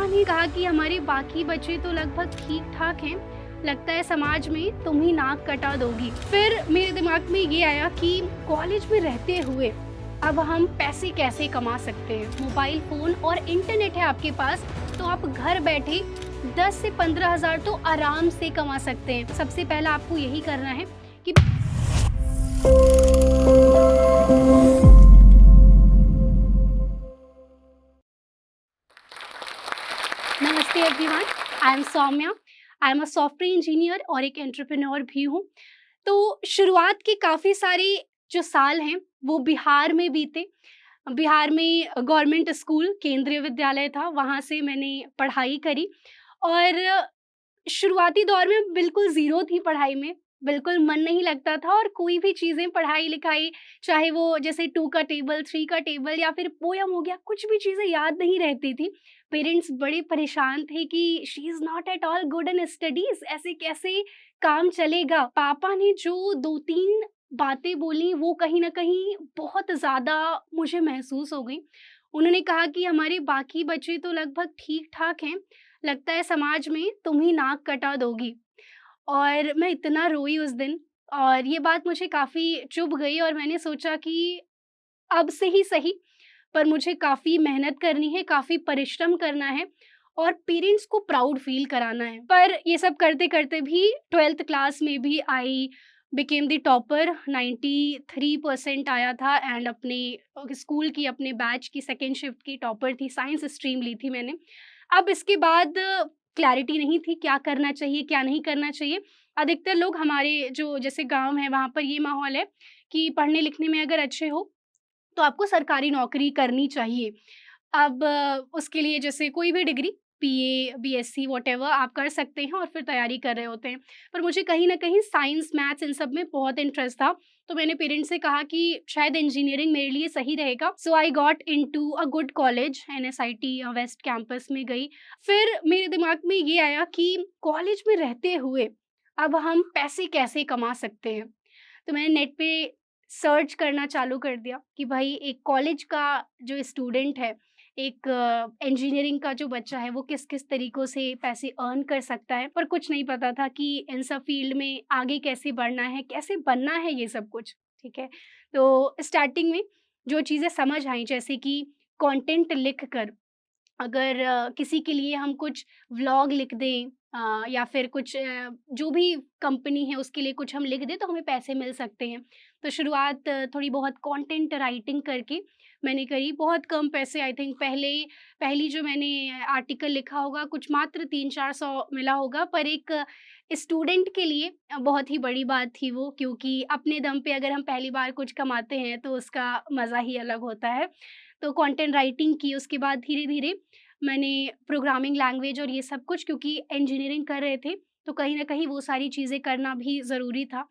पापा ने कहा कि हमारे बाकी बच्चे तो लगभग ठीक-ठाक हैं, लगता है समाज में तुम ही नाक कटा दोगी। फिर मेरे दिमाग में ये आया कि कॉलेज में रहते हुए अब हम पैसे कैसे कमा सकते हैं? मोबाइल फ़ोन और इंटरनेट है आपके पास, तो आप घर बैठे 10 से 15,000 तो आराम से कमा सकते हैं। सबसे पहला आपको यही करना है कि नमस्ते everyone, I am Saumya. I am a software engineer और एक एंटरप्रेन्योर भी हूँ। तो शुरुआत के काफ़ी सारे जो साल हैं, वो बिहार में बीते। बिहार में गवर्नमेंट स्कूल केंद्रीय विद्यालय था, वहाँ से मैंने पढ़ाई करी और शुरुआती दौर में बिल्कुल ज़ीरो थी पढ़ाई में, बिल्कुल मन नहीं लगता था और कोई भी चीज़ें पढ़ाई-लिखाई, चाहे वो जैसे 2 का टेबल, 3 का टेबल या फिर पोएम हो गया, कुछ भी चीज़ें याद नहीं रहती थी। पेरेंट्स बड़े परेशान थे कि she is not at all good in studies, ऐसे कैसे काम चलेगा? पापा ने जो 2-3 बातें बोली, वो कहीं न कहीं बहुत ज़्यादा मुझे महसूस हो गई। उन्होंने कहा कि हमारे बाकी बच्चे तो लगभग ठीक-ठाक हैं, लगता है समाज में तुम ही नाक कटा दोगी। और मैं इतना रोई उस दिन और ये बात मुझे काफ़ी चुभ गई और मैंने सोचा कि अब से ही सही, पर मुझे काफ़ी मेहनत करनी है, काफ़ी परिश्रम करना है और पेरेंट्स को प्राउड फ़ील कराना है। पर ये सब करते-करते भी 12th क्लास में भी आई बिकेम द टॉपर, 93% आया था एंड अपने स्कूल की, अपने बैच की सेकंड शिफ्ट की टॉपर थी, साइंस स्ट्रीम ली थी मैंने। अब इसके बाद क्लैरिटी नहीं थी क्या करना चाहिए, क्या नहीं करना चाहिए। अधिकतर लोग हमारे जो जैसे गाँव है, वहाँ पर ये माहौल है कि पढ़ने-लिखने में अगर अच्छे हो तो आपको सरकारी नौकरी करनी चाहिए। अब उसके लिए जैसे कोई भी डिग्री बीए, बीएससी व्हाटएवर आप कर सकते हैं और फिर तैयारी कर रहे होते हैं। पर मुझे कहीं न कहीं साइंस, मैथ्स इन सब में बहुत इंटरेस्ट था। तो मैंने पेरेंट्स से कहा कि शायद इंजीनियरिंग मेरे लिए सही रहेगा। So I got into a good college NSIT west campus में गई। फिर मेरे दिमाग में ये आया कि कॉलेज में रहते हुए अब हम पैसे कैसे कमा सकते हैं? तो मैंने नेट पे सर्च करना चालू कर दिया कि भाई एक कॉलेज का जो स्टूडेंट है, एक इंजीनियरिंग का जो बच्चा है, वो किस-किस तरीकों से पैसे अर्न कर सकता है। पर कुछ नहीं पता था कि इन सब फ़ील्ड में आगे कैसे बढ़ना है, कैसे बनना है ये सब कुछ, ठीक है? तो स्टार्टिंग में जो चीज़ें समझ आईं जैसे कि कंटेंट लिख कर अगर किसी के लिए हम कुछ व्लॉग लिख दें या फिर कुछ जो भी कंपनी है उसके लिए कुछ हम लिख दें तो हमें पैसे मिल सकते हैं। तो शुरुआत थोड़ी बहुत कंटेंट राइटिंग करके मैंने करी। बहुत कम पैसे आई थिंक पहली जो मैंने आर्टिकल लिखा होगा कुछ मात्र 3-400 मिला होगा पर एक स्टूडेंट के लिए बहुत ही बड़ी बात थी वो क्योंकि अपने दम पे अगर हम पहली बार कुछ कमाते हैं तो उसका मज़ा ही अलग होता है। तो कंटेंट राइटिंग की उसके बाद धीरे-धीरे मैंने प्रोग्रामिंग लैंग्वेज और ये सब कुछ क्योंकि इंजीनियरिंग कर रहे थे, तो कहीं न कहीं वो सारी चीज़ें करना भी ज़रूरी था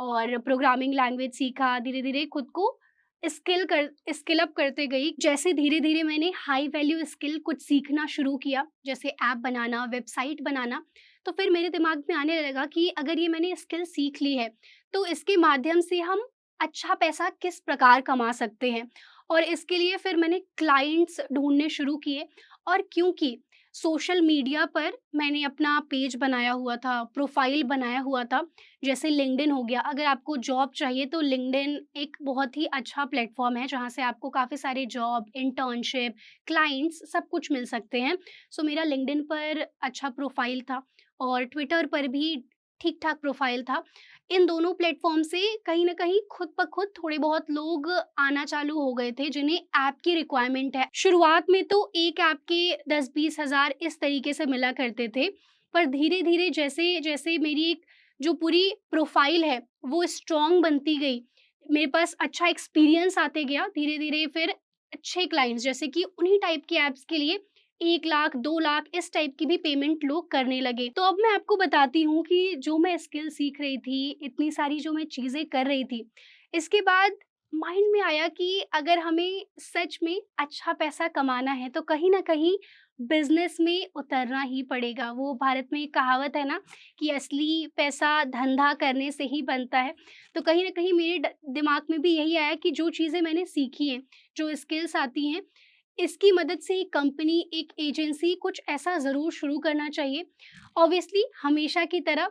और प्रोग्रामिंग लैंग्वेज सीखा, धीरे-धीरे खुद को स्किल अप करते गई। जैसे धीरे-धीरे मैंने हाई वैल्यू स्किल कुछ सीखना शुरू किया, जैसे ऐप बनाना, वेबसाइट बनाना, तो फिर मेरे दिमाग में आने लगा कि अगर ये मैंने स्किल सीख ली है, तो इसके माध्यम से हम अच्छा पैसा किस प्रकार कमा सकते हैं। और इसके लिए फिर मैंने क्लाइंट्स ढूँढने शुरू किए और क्योंकि सोशल मीडिया पर मैंने अपना पेज बनाया हुआ था, प्रोफ़ाइल बनाया हुआ था, जैसे लिंक्डइन हो गया, अगर आपको जॉब चाहिए तो लिंक्डइन एक बहुत ही अच्छा प्लेटफ़ॉर्म है, जहाँ से आपको काफ़ी सारे जॉब, इंटर्नशिप, क्लाइंट्स सब कुछ मिल सकते हैं। सो मेरा लिंक्डइन पर अच्छा प्रोफ़ाइल था और ट्विटर पर भी ठीक-ठाक प्रोफ़ाइल था। इन दोनों प्लेटफ़ॉर्म से कहीं न कहीं खुद ब खुद थोड़े बहुत लोग आना चालू हो गए थे जिन्हें ऐप की रिक्वायरमेंट है। शुरुआत में तो एक ऐप के 10-20 हज़ार इस तरीके से मिला करते थे, पर धीरे-धीरे जैसे-जैसे मेरी एक जो पूरी प्रोफ़ाइल है, वो स्ट्रॉन्ग बनती गई, मेरे पास अच्छा एक्सपीरियंस आते गया, धीरे-धीरे फिर अच्छे क्लाइंट्स जैसे कि उन्हीं टाइप के ऐप्स के लिए 1 लाख, 2 लाख इस टाइप की भी पेमेंट लोग करने लगे। तो अब मैं आपको बताती हूँ कि जो मैं स्किल सीख रही थी, इतनी सारी जो मैं चीज़ें कर रही थी, इसके बाद माइंड में आया कि अगर हमें सच में अच्छा पैसा कमाना है, तो कहीं न कहीं बिज़नेस में उतरना ही पड़ेगा। वो भारत में एक कहावत है ना कि असली पैसा धंधा करने से ही बनता है। तो कहीं न कहीं मेरे दिमाग में भी यही आया कि जो चीज़ें मैंने सीखी हैं, जो स्किल्स आती हैं इसकी मदद से एक कंपनी, एक एजेंसी कुछ ऐसा ज़रूर शुरू करना चाहिए। ऑब्वियसली हमेशा की तरह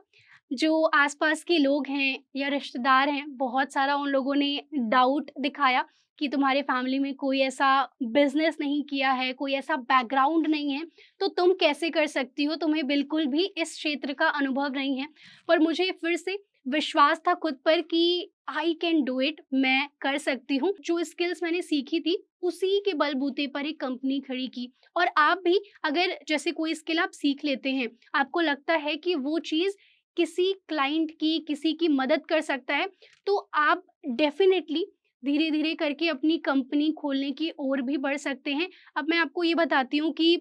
जो आस-पास के लोग हैं या रिश्तेदार हैं, बहुत सारा उन लोगों ने डाउट दिखाया कि तुम्हारे फैमिली में कोई ऐसा बिज़नेस नहीं किया है, कोई ऐसा बैकग्राउंड नहीं है, तो तुम कैसे कर सकती हो? तुम्हें बिल्कुल भी इस क्षेत्र का अनुभव नहीं है। पर मुझे फिर से विश्वास था खुद पर कि आई कैन डू इट, मैं कर सकती हूँ। जो स्किल्स मैंने सीखी थी, उसी के बलबूते पर एक कंपनी खड़ी की। और आप भी अगर जैसे कोई स्किल आप सीख लेते हैं, आपको लगता है कि वो चीज़ किसी क्लाइंट की, किसी की मदद कर सकता है, तो आप डेफ़िनेटली धीरे-धीरे करके अपनी कंपनी खोलने की ओर भी बढ़ सकते हैं। अब मैं आपको ये बताती हूँ कि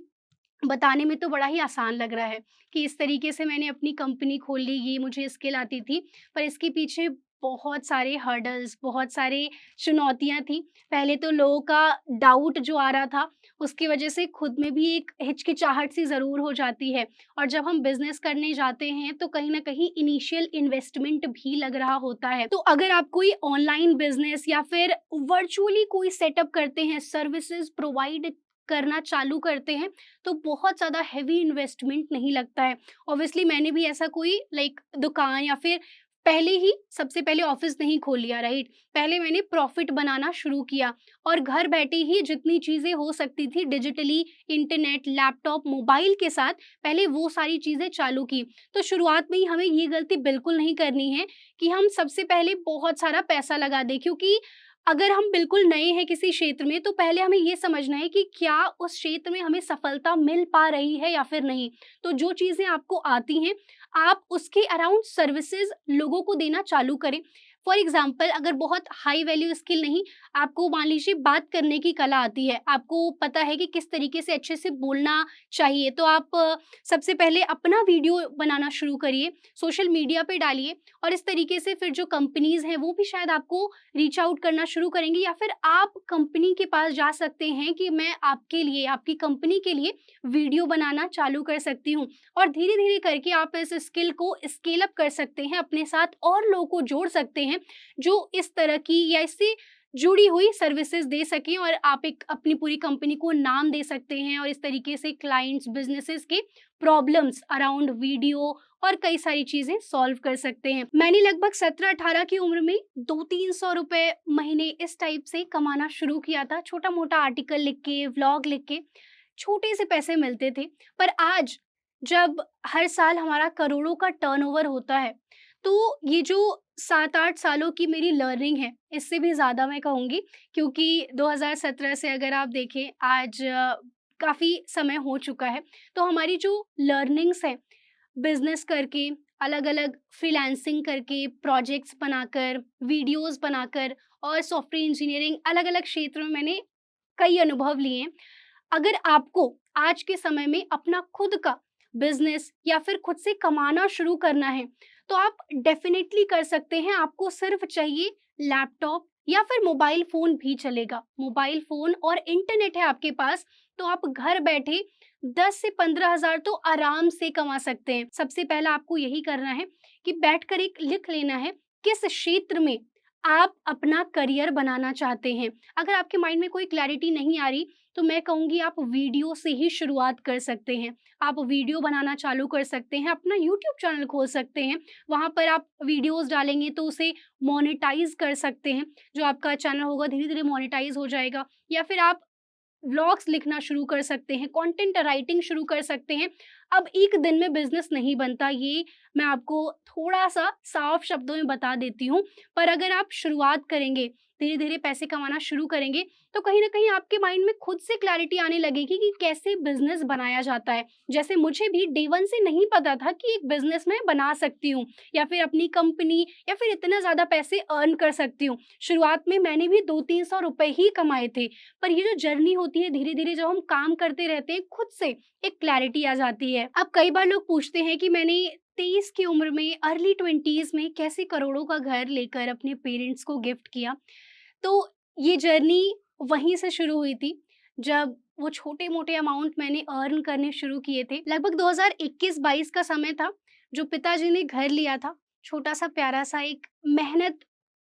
बताने में तो बड़ा ही आसान लग रहा है कि इस तरीके से मैंने अपनी कंपनी खोल ली, ये मुझे स्किल आती थी, पर इसके पीछे बहुत सारे हर्डल्स, बहुत सारे चुनौतियाँ थी। पहले तो लोगों का डाउट जो आ रहा था, उसकी वजह से खुद में भी एक हिचकिचाहट सी ज़रूर हो जाती है। और जब हम बिज़नेस करने जाते हैं, तो कहीं न कहीं इनिशियल इन्वेस्टमेंट भी लग रहा होता है। तो अगर आप कोई ऑनलाइन बिज़नेस या फिर वर्चुअली कोई सेटअप करते हैं, सर्विसेज़ प्रोवाइड करना चालू करते हैं, तो बहुत ज़्यादा हेवी इन्वेस्टमेंट नहीं लगता है। ऑब्वियसली मैंने भी ऐसा कोई दुकान या फिर पहले ही सबसे पहले ऑफ़िस नहीं खोल लिया, राइट? पहले मैंने प्रॉफ़िट बनाना शुरू किया और घर बैठे ही जितनी चीज़ें हो सकती थी डिजिटली, इंटरनेट, लैपटॉप, मोबाइल के साथ पहले वो सारी चीज़ें चालू की। तो शुरुआत में ही हमें ये गलती बिल्कुल नहीं करनी है कि हम सबसे पहले बहुत सारा पैसा लगा दें, क्योंकि अगर हम बिल्कुल नए हैं किसी क्षेत्र में, तो पहले हमें ये समझना है कि क्या उस क्षेत्र में हमें सफलता मिल पा रही है या फिर नहीं। तो जो चीज़ें आपको आती हैं, आप उसके अराउंड सर्विसेज़ लोगों को देना चालू करें। फॉर एग्ज़ाम्पल अगर बहुत हाई वैल्यू स्किल नहीं, आपको मान लीजिए बात करने की कला आती है, आपको पता है कि किस तरीके से अच्छे से बोलना चाहिए, तो आप सबसे पहले अपना वीडियो बनाना शुरू करिए, सोशल मीडिया पे डालिए और इस तरीके से फिर जो कंपनीज़ हैं, वो भी शायद आपको रीच आउट करना शुरू करेंगी, या फिर आप कंपनी के पास जा सकते हैं कि मैं आपके लिए, आपकी कंपनी के लिए वीडियो बनाना चालू कर सकती हूँ। और धीरे-धीरे करके आप इस स्किल को स्केल अप कर सकते हैं, अपने साथ और लोगों को जोड़ सकते हैं, जो इस तरह की या इससे जुड़ी हुई सर्विसेज़ दे सकें, और आप एक अपनी पूरी कंपनी को नाम दे सकते हैं और इस तरीके से क्लाइंट्स, बिज़नेसेस के प्रॉब्लम्स अराउंड वीडियो और कई सारी चीज़ें सॉल्व कर सकते हैं। मैंने लगभग 17-18 की उम्र में 2-300 रुपए महीने इस टाइप से कमाना शुरू किया था, छोटा-मोटा आर्टिकल लिख के, व्लॉग लिख के, छोटे से पैसे मिलते थे। पर आज जब हर साल हमारा करोड़ों का टर्नओवर होता है, तो ये जो 7-8 सालों की मेरी लर्निंग है, इससे भी ज़्यादा मैं कहूँगी, क्योंकि 2017 से अगर आप देखें आज काफ़ी समय हो चुका है। तो हमारी जो लर्निंग्स हैं बिज़नेस करके, अलग-अलग फ्रीलांसिंग करके, प्रोजेक्ट्स बनाकर, वीडियोज़ बनाकर और सॉफ्टवेयर इंजीनियरिंग अलग-अलग क्षेत्रों में मैंने कई अनुभव लिए हैं। अगर आपको आज के समय में अपना खुद का बिज़नेस या फिर खुद से कमाना शुरू करना है, तो आप डेफ़िनेटली कर सकते हैं। आपको सिर्फ़ चाहिए लैपटॉप या फिर मोबाइल फ़ोन भी चलेगा। मोबाइल फ़ोन और इंटरनेट है आपके पास, तो आप घर बैठे 10 से 15,000 तो आराम से कमा सकते हैं। सबसे पहला आपको यही करना है कि बैठकर एक लिख लेना है, किस क्षेत्र में आप अपना करियर बनाना चाहते हैं। अगर आपके माइंड में कोई क्लैरिटी नहीं आ रही, तो मैं कहूँगी आप वीडियो से ही शुरुआत कर सकते हैं। आप वीडियो बनाना चालू कर सकते हैं, अपना यूट्यूब चैनल खोल सकते हैं। वहाँ पर आप वीडियोज़ डालेंगे तो उसे मोनेटाइज़ कर सकते हैं। जो आपका चैनल होगा धीरे-धीरे मोनेटाइज़ हो जाएगा, या फिर आप व्लॉग्स लिखना शुरू कर सकते हैं, कंटेंट राइटिंग शुरू कर सकते हैं। अब एक दिन में बिज़नेस नहीं बनता, ये मैं आपको थोड़ा-सा साफ शब्दों में बता देती हूँ। पर अगर आप शुरुआत करेंगे, धीरे-धीरे पैसे कमाना शुरू करेंगे, तो कहीं न कहीं आपके माइंड में खुद से क्लैरिटी आने लगेगी कि कैसे बिज़नेस बनाया जाता है। जैसे मुझे भी डे 1 से नहीं पता था कि एक बिज़नेस मैं बना सकती हूँ या फिर अपनी कंपनी या फिर इतना ज़्यादा पैसे अर्न कर सकती हूँ। शुरुआत में मैंने भी 2-300 रुपए ही कमाए थे। पर ये जो जर्नी होती है, धीरे-धीरे जब हम काम करते रहते हैं, खुद से एक क्लैरिटी आ जाती है। अब कई बार लोग पूछते हैं कि मैंने 23 की उम्र में, अर्ली 20s में कैसे करोड़ों का घर लेकर अपने पेरेंट्स को गिफ्ट किया। तो ये जर्नी वहीं से शुरू हुई थी, जब वो छोटे-मोटे अमाउंट मैंने अर्न करने शुरू किए थे। लगभग 2021-22 का समय था, जो पिताजी ने घर लिया था। छोटा-सा प्यारा-सा, एक मेहनत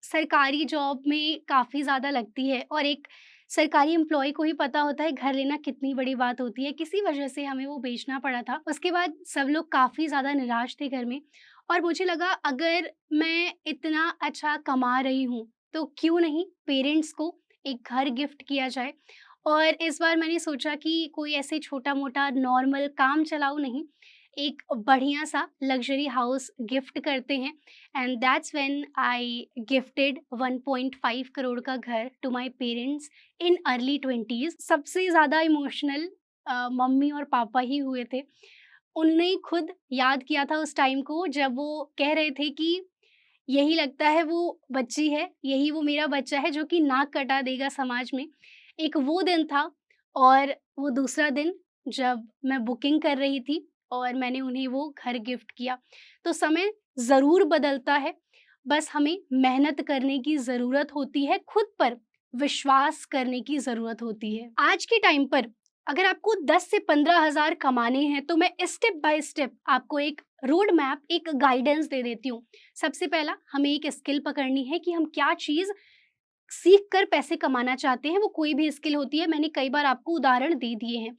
सरकारी जॉब में काफ़ी ज़्यादा लगती है और एक सरकारी एम्प्लॉयी को ही पता होता है घर लेना कितनी बड़ी बात होती है, किसी वजह से हमें वो बेचना पड़ा था। उसके बाद सब लोग काफ़ी ज़्यादा निराश थे घर में और मुझे लगा अगर मैं इतना अच्छा कमा रही हूँ, तो क्यों नहीं पेरेंट्स को एक घर गिफ्ट किया जाए। और इस बार मैंने सोचा कि कोई ऐसे छोटा-मोटा नॉर्मल काम चलाऊ नहीं, एक बढ़िया-सा लग्ज़री हाउस गिफ्ट करते हैं and that's when I gifted 1.5 crore का घर to my parents in early 20s। सबसे ज़्यादा इमोशनल मम्मी और पापा ही हुए थे। उन्होंने ही खुद याद किया था उस टाइम को जब वो कह रहे थे कि यही लगता है वो बच्ची है, यही वो मेरा बच्चा है जो कि नाक कटा देगा समाज में। एक वो दिन था और वो दूसरा दिन जब मैं बुकिंग कर रही थी और मैंने उन्हें वो घर गिफ्ट किया। तो समय ज़रूर बदलता है, बस हमें मेहनत करने की ज़रूरत होती है, खुद पर विश्वास करने की ज़रूरत होती है। आज के टाइम पर अगर आपको 10 से 15,000 कमाने हैं, तो मैं स्टेप बाय स्टेप आपको एक रोड मैप, एक गाइडेंस दे देती हूँ। सबसे पहला हमें एक स्किल पकड़नी है कि हम क्या चीज़ सीख कर पैसे कमाना चाहते हैं, वो कोई भी स्किल होती है, मैंने कई बार आपको उदाहरण दे दिए हैं।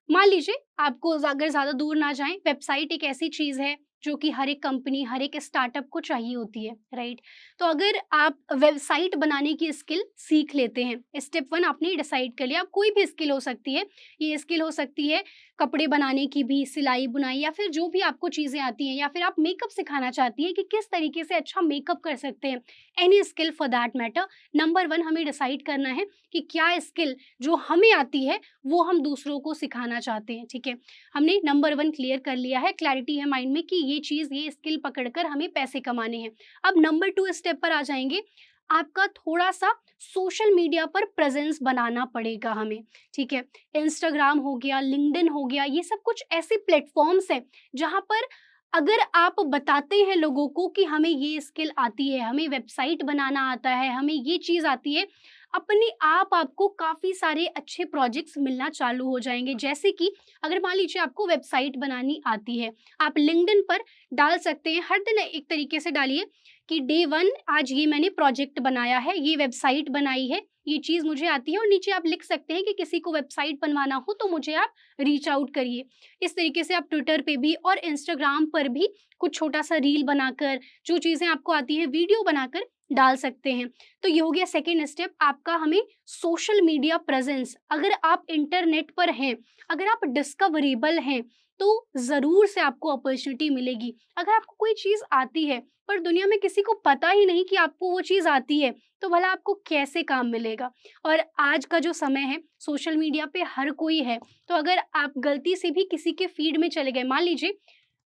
मान लीजिए आपको अगर ज़्यादा दूर ना जाएँ, वेबसाइट एक ऐसी चीज़ है जो कि हर एक कंपनी, हर एक स्टार्टअप को चाहिए होती है, राइट? तो अगर आप वेबसाइट बनाने की स्किल सीख लेते हैं, स्टेप 1 आपने डिसाइड कर लिया, अब कोई भी स्किल हो सकती है। ये स्किल हो सकती है कपड़े बनाने की भी, सिलाई-बुनाई या फिर जो भी आपको चीज़ें आती हैं या फिर आप मेकअप सिखाना चाहती हैं कि किस तरीके से अच्छा मेकअप कर सकते हैं। Any skill for that matter, number 1 हमें डिसाइड करना है कि क्या स्किल जो हमें आती है वो हम दूसरों को सिखाना चाहते हैं, ठीक है? हमने नंबर 1 क्लियर कर लिया है, क्लैरिटी है माइंड में कि ये चीज़, ये स्किल पकड़कर हमें पैसे कमाने हैं। अब नंबर 2 स्टेप पर आ जाएँगे, आपका थोड़ा-सा सोशल मीडिया पर प्रेज़ेंस बनाना पड़ेगा हमें, ठीक है? इंस्टाग्राम हो गया, लिंक्डइन हो गया, ये सब कुछ ऐसे प्लेटफ़ॉर्म्स हैं, जहाँ पर अगर आप बताते हैं लोगों को कि हमें ये स्किल आती है, हमें वेबसाइट बनाना आता है, हमें ये चीज़ आती है, अपने आप आपको काफ़ी सारे अच्छे प्रोजेक्ट्स मिलना चालू हो जाएँगे। जैसे कि अगर मान लीजिए आपको वेबसाइट बनानी आती है, आप लिंक्डइन पर डाल सकते हैं, हर दिन एक तरीके से डालिए कि डे 1 आज ये मैंने प्रोजेक्ट बनाया है, ये वेबसाइट बनाई है, ये चीज़ मुझे आती है और नीचे आप लिख सकते हैं कि किसी को वेबसाइट बनवाना हो तो मुझे आप रीच आउट करिए। इस तरीके से आप ट्विटर पे भी और इंस्टाग्राम पर भी कुछ छोटा-सा रील बनाकर, जो चीज़ें आपको आती हैं वीडियो बनाकर डाल सकते हैं। तो ये हो गया सेकंड स्टेप आपका, हमें सोशल मीडिया प्रेज़ेंस, अगर आप इंटरनेट पर हैं, अगर आप डिस्कवरेबल हैं, तो ज़रूर से आपको अपॉर्च्युनिटी मिलेगी। अगर आपको कोई चीज़ आती है, पर दुनिया में किसी को पता ही नहीं कि आपको वो चीज़ आती है, तो भला आपको कैसे काम मिलेगा? और आज का जो समय है, सोशल मीडिया पे हर कोई है, तो अगर आप गलती से भी किसी के फीड में चले गए, मान लीजिए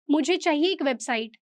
मुझे चाहिए एक वेबसाइट,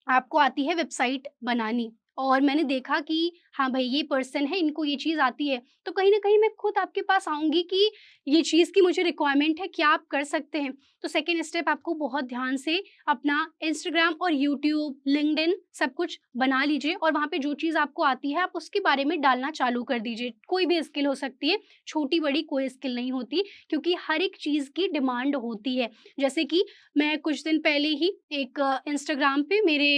आपको आती है वेबसाइट बनानी और मैंने देखा कि हाँ भाई ये पर्सन है, इनको ये चीज़ आती है, तो कहीं न कहीं मैं खुद आपके पास आऊँगी कि ये चीज़ की मुझे रिक्वायरमेंट है, क्या आप कर सकते हैं? तो सेकंड स्टेप आपको बहुत ध्यान से अपना इंस्टाग्राम और यूट्यूब, लिंक्डइन सब कुछ बना लीजिए और वहाँ पे जो चीज़ आपको आती है, आप उसके बारे में डालना चालू कर दीजिए। कोई भी स्किल हो सकती है, छोटी-बड़ी कोई स्किल नहीं होती क्योंकि हर एक चीज़ की डिमांड होती है। जैसे कि मैं कुछ दिन पहले ही एक इंस्टाग्राम पे मेरे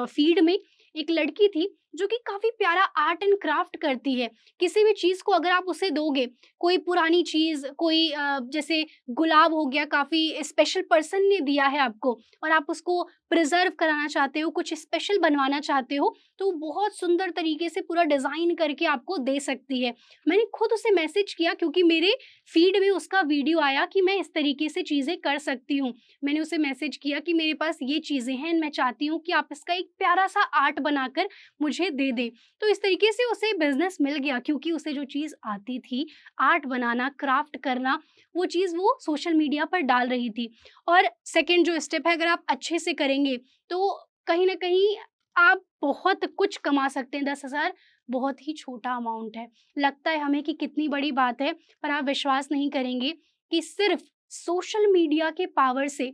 फ़ीड में एक लड़की थी जो कि काफ़ी प्यारा आर्ट एंड क्राफ्ट करती है। किसी भी चीज़ को अगर आप उसे दोगे, कोई पुरानी चीज़, कोई जैसे गुलाब हो गया, काफ़ी स्पेशल पर्सन ने दिया है आपको और आप उसको प्रिज़र्व कराना चाहते हो, कुछ स्पेशल बनवाना चाहते हो, तो वो बहुत सुंदर तरीके से पूरा डिज़ाइन करके आपको दे सकती है। मैंने खुद उसे मैसेज किया क्योंकि मेरे फ़ीड में उसका वीडियो आया कि मैं इस तरीके से चीज़ें कर सकती हूँ। मैंने उसे मैसेज किया कि मेरे पास ये चीज़ें हैं, मैं चाहती हूँ कि आप इसका एक प्यारा-सा आर्ट बनाकर मुझे दे दें। तो इस तरीके से उसे बिज़नेस मिल गया क्योंकि उसे जो चीज़ आती थी, आर्ट बनाना, क्राफ्ट करना, वो चीज़ वो सोशल मीडिया पर डाल रही थी। और सेकंड जो स्टेप है, अगर आप अच्छे से करेंगे, तो कहीं न कहीं आप बहुत कुछ कमा सकते हैं। 10,000 बहुत ही छोटा अमाउंट है। लगता है हमें कि कितनी बड़ी बात है, पर आप विश्वास नहीं करेंगे कि सिर्फ़ सोशल मीडिया के पावर से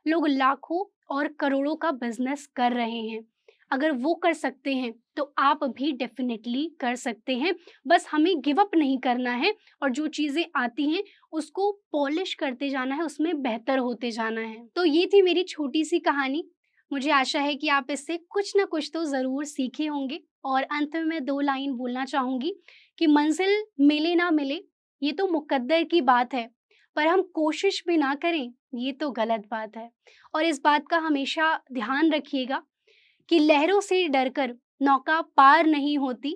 लोग लाखों और करोड़ों का बिज़नेस कर रहे हैं। अगर वो कर सकते हैं, तो आप भी डेफ़िनिटली कर सकते हैं। बस हमें गिव अप नहीं करना है और जो चीज़ें आती हैं, उसको पॉलिश करते जाना है, उसमें बेहतर होते जाना है। तो ये थी मेरी छोटी-सी कहानी। मुझे आशा है कि आप इससे कुछ न कुछ तो ज़रूर सीखे होंगे और अंत में मैं 2 लाइन बोलना चाहूँगी कि मंज़िल मिले ना मिले, ये तो मुक़द्दर की बात है, पर हम कोशिश भी ना करें, ये तो गलत बात है। और इस बात का हमेशा ध्यान रखिएगा कि लहरों से डरकर नौका पार नहीं होती,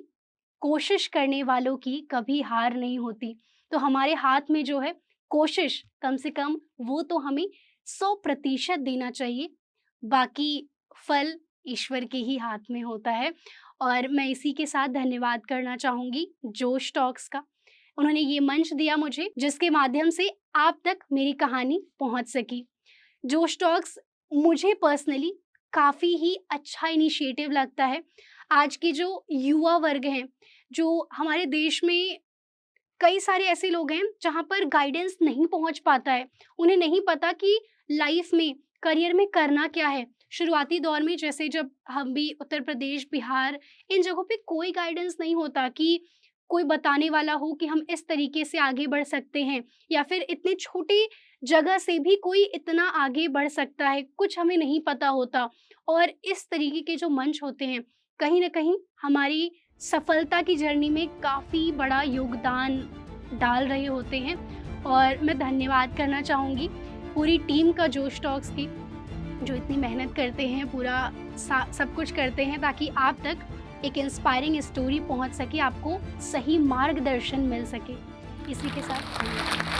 कोशिश करने वालों की कभी हार नहीं होती। तो हमारे हाथ में जो है कोशिश, कम से कम वो तो हमें 100% देना चाहिए, बाकी फल ईश्वर के ही हाथ में होता है। और मैं इसी के साथ धन्यवाद करना चाहूँगी जोश टॉक्स का। उन्होंने ये मंच दिया मुझे जिसके माध्यम से आप तक मेरी कहानी पहुँच सकी। जोश टॉक्स मुझे पर्सनली काफ़ी ही अच्छा इनिशिएटिव लगता है। आज के जो युवा वर्ग हैं, जो हमारे देश में कई सारे ऐसे लोग हैं जहाँ पर गाइडेंस नहीं पहुँच पाता है। उन्हें नहीं पता कि लाइफ में, करियर में करना क्या है। शुरुआती दौर में जैसे जब हम भी उत्तर प्रदेश, बिहार इन जगहों पे कोई गाइडेंस नहीं होता कि कोई बताने वाला हो कि हम इस तरीके से आगे बढ़ सकते हैं या फिर इतनी छोटी जगह से भी कोई इतना आगे बढ़ सकता है, कुछ हमें नहीं पता होता। और इस तरीके के जो मंच होते हैं, कहीं न कहीं हमारी सफलता की जर्नी में काफ़ी बड़ा योगदान डाल रहे होते हैं। और मैं धन्यवाद करना चाहूँगी पूरी टीम का जोश टॉक्स की, जो इतनी मेहनत करते हैं, पूरा सब कुछ करते हैं ताकि आप तक एक इंस्पायरिंग स्टोरी पहुँच सके, आपको सही मार्गदर्शन मिल सके। इसी के साथ धन्यवाद।